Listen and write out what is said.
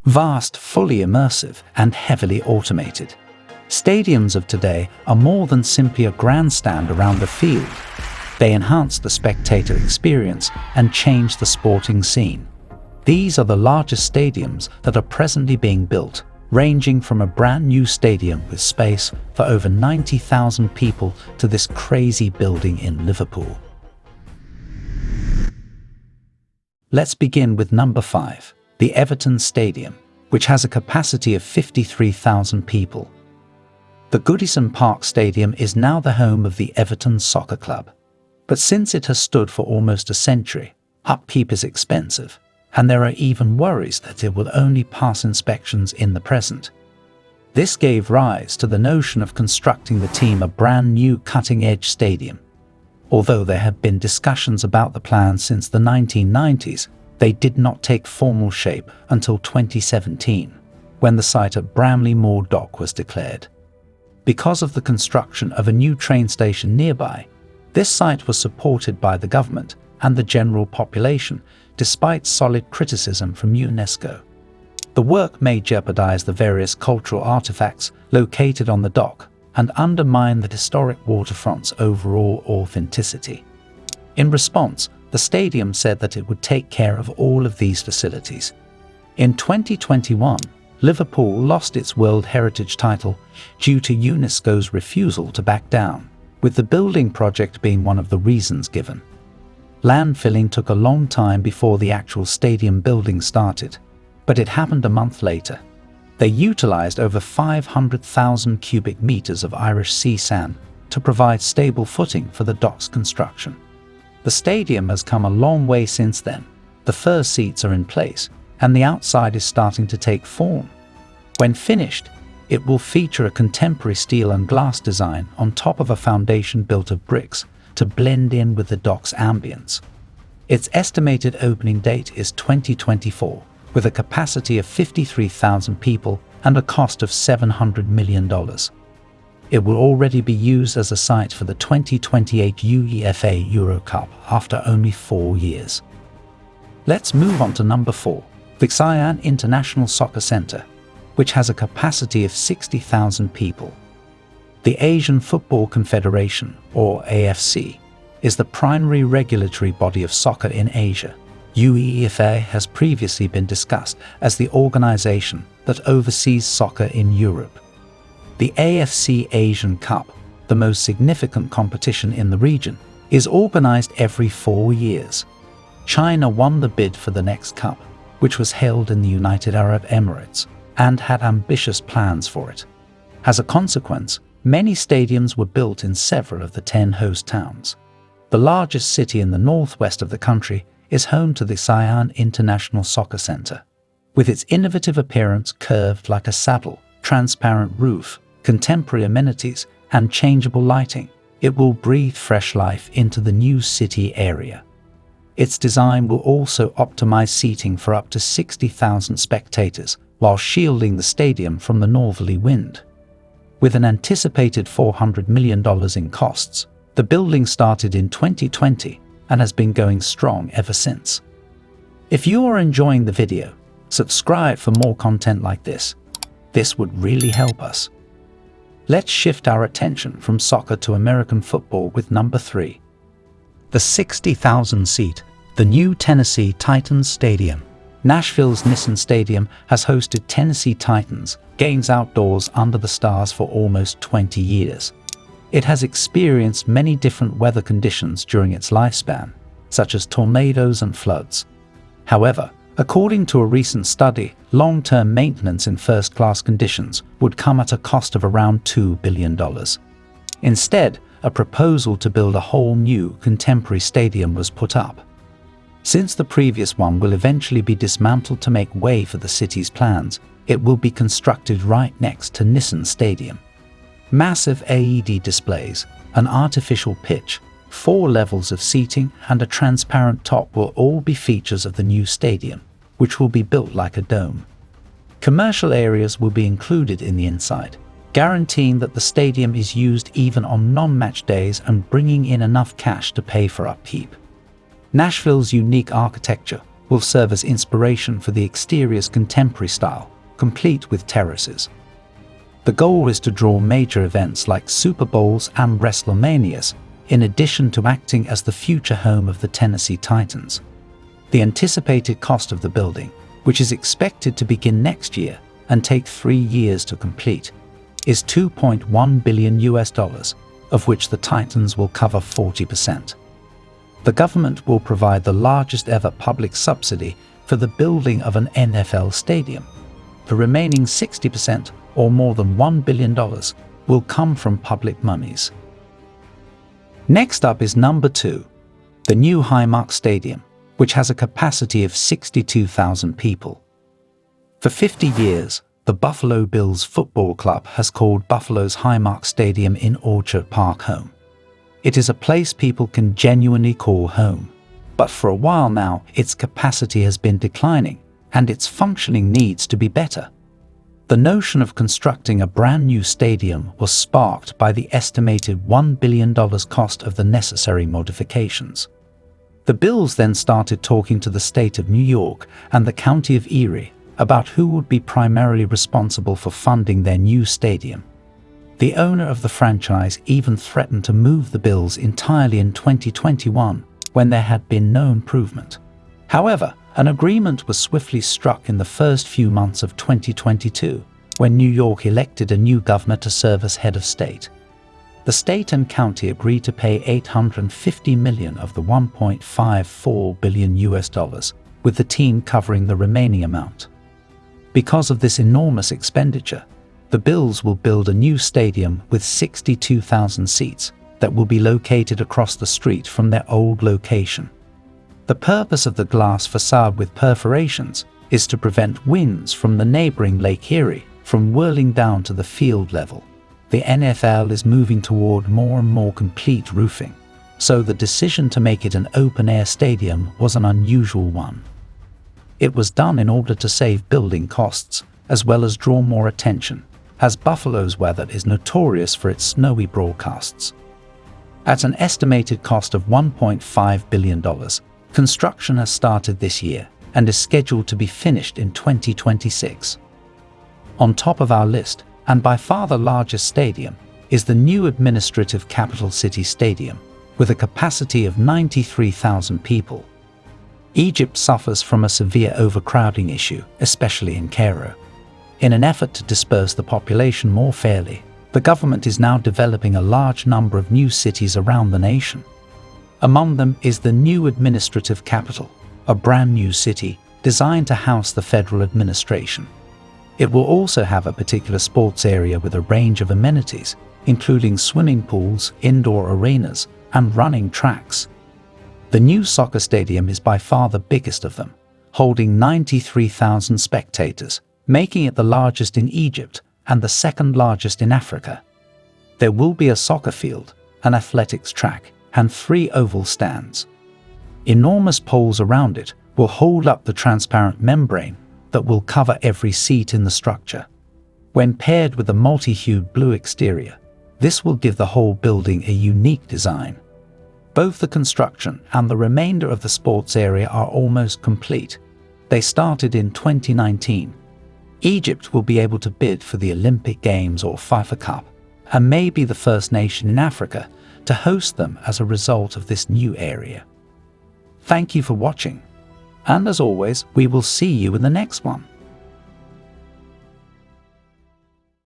Vast, fully immersive, and heavily automated. Stadiums of today are more than simply a grandstand around a field. They enhance the spectator experience and change the sporting scene. These are the largest stadiums that are presently being built, ranging from a brand new stadium with space for over 90,000 people to this crazy building in Liverpool. Let's begin with number 5, the Everton Stadium, which has a capacity of 53,000 people. The Goodison Park Stadium is now the home of the Everton Soccer Club. But since it has stood for almost a century, upkeep is expensive, and there are even worries that it will only pass inspections in the present. This gave rise to the notion of constructing the team a brand new cutting-edge stadium. Although there have been discussions about the plan since the 1990s, they did not take formal shape until 2017, when the site at Bramley Moor Dock was declared. Because of the construction of a new train station nearby, this site was supported by the government and the general population, despite solid criticism from UNESCO. The work may jeopardize the various cultural artifacts located on the dock and undermine the historic waterfront's overall authenticity. In response, the stadium said that it would take care of all of these facilities. In 2021, Liverpool lost its World Heritage title due to UNESCO's refusal to back down, with the building project being one of the reasons given. Land filling took a long time before the actual stadium building started, but it happened a month later. They utilized over 500,000 cubic meters of Irish sea sand to provide stable footing for the dock's construction. The stadium has come a long way since then. The first seats are in place, and the outside is starting to take form. When finished, it will feature a contemporary steel and glass design on top of a foundation built of bricks to blend in with the dock's ambience. Its estimated opening date is 2024, with a capacity of 53,000 people and a cost of $700 million. It will already be used as a site for the 2028 UEFA Euro Cup after only 4 years. Let's move on to number 4, the Xi'an International Soccer Center, which has a capacity of 60,000 people. The Asian Football Confederation, or AFC, is the primary regulatory body of soccer in Asia. UEFA has previously been discussed as the organization that oversees soccer in Europe. The AFC Asian Cup, the most significant competition in the region, is organized every 4 years. China won the bid for the next cup, which was held in the United Arab Emirates, and had ambitious plans for it. As a consequence, many stadiums were built in several of the 10 host towns. The largest city in the northwest of the country is home to the Xi'an International Soccer Center. With its innovative appearance curved like a saddle, transparent roof, contemporary amenities, and changeable lighting, it will breathe fresh life into the new city area. Its design will also optimize seating for up to 60,000 spectators while shielding the stadium from the northerly wind. With an anticipated $400 million in costs, the building started in 2020 and has been going strong ever since. If you are enjoying the video, subscribe for more content like this. This would really help us. Let's shift our attention from soccer to American football with number 3. The 60,000-seat, the new Tennessee Titans Stadium. Nashville's Nissan Stadium has hosted Tennessee Titans games outdoors under the stars for almost 20 years. It has experienced many different weather conditions during its lifespan, such as tornadoes and floods. However, according to a recent study, long-term maintenance in first-class conditions would come at a cost of around $2 billion. Instead, a proposal to build a whole new contemporary stadium was put up. Since the previous one will eventually be dismantled to make way for the city's plans, it will be constructed right next to Nissan Stadium. Massive AED displays, an artificial pitch, 4 levels of seating, and a transparent top will all be features of the new stadium, which will be built like a dome. Commercial areas will be included in the inside, guaranteeing that the stadium is used even on non-match days and bringing in enough cash to pay for upkeep. Nashville's unique architecture will serve as inspiration for the exterior's contemporary style, complete with terraces. The goal is to draw major events like Super Bowls and WrestleManias, in addition to acting as the future home of the Tennessee Titans. The anticipated cost of the building, which is expected to begin next year and take 3 years to complete, is $2.1 billion, of which the Titans will cover 40%. The government will provide the largest ever public subsidy for the building of an NFL stadium. The remaining 60%, or more than $1 billion, will come from public monies. Next up is number 2, the new Highmark Stadium, which has a capacity of 62,000 people. For 50 years, the Buffalo Bills Football Club has called Buffalo's Highmark Stadium in Orchard Park home. It is a place people can genuinely call home. But for a while now, its capacity has been declining, and its functioning needs to be better. The notion of constructing a brand new stadium was sparked by the estimated $1 billion cost of the necessary modifications. The Bills then started talking to the state of New York and the county of Erie about who would be primarily responsible for funding their new stadium. The owner of the franchise even threatened to move the Bills entirely in 2021 when there had been no improvement. However, an agreement was swiftly struck in the first few months of 2022 when New York elected a new governor to serve as head of state. The state and county agreed to pay $850 million of the $1.54 billion, with the team covering the remaining amount. Because of this enormous expenditure, the Bills will build a new stadium with 62,000 seats that will be located across the street from their old location. The purpose of the glass facade with perforations is to prevent winds from the neighboring Lake Erie from whirling down to the field level. The NFL is moving toward more and more complete roofing, so the decision to make it an open-air stadium was an unusual one. It was done in order to save building costs, as well as draw more attention, as Buffalo's weather is notorious for its snowy broadcasts. At an estimated cost of $1.5 billion, construction has started this year and is scheduled to be finished in 2026. On top of our list, and by far the largest stadium, is the new administrative capital city stadium, with a capacity of 93,000 people. Egypt suffers from a severe overcrowding issue, especially in Cairo. In an effort to disperse the population more fairly, the government is now developing a large number of new cities around the nation. Among them is the new administrative capital, a brand new city designed to house the federal administration. It will also have a particular sports area with a range of amenities, including swimming pools, indoor arenas, and running tracks. The new soccer stadium is by far the biggest of them, holding 93,000 spectators, making it the largest in Egypt and the second largest in Africa. There will be a soccer field, an athletics track, and 3 oval stands. Enormous poles around it will hold up the transparent membrane that will cover every seat in the structure. When paired with a multi-hued blue exterior, this will give the whole building a unique design. Both the construction and the remainder of the sports area are almost complete. They started in 2019. Egypt will be able to bid for the Olympic Games or FIFA Cup, and may be the first nation in Africa to host them as a result of this new area. Thank you for watching, and as always, we will see you in the next one.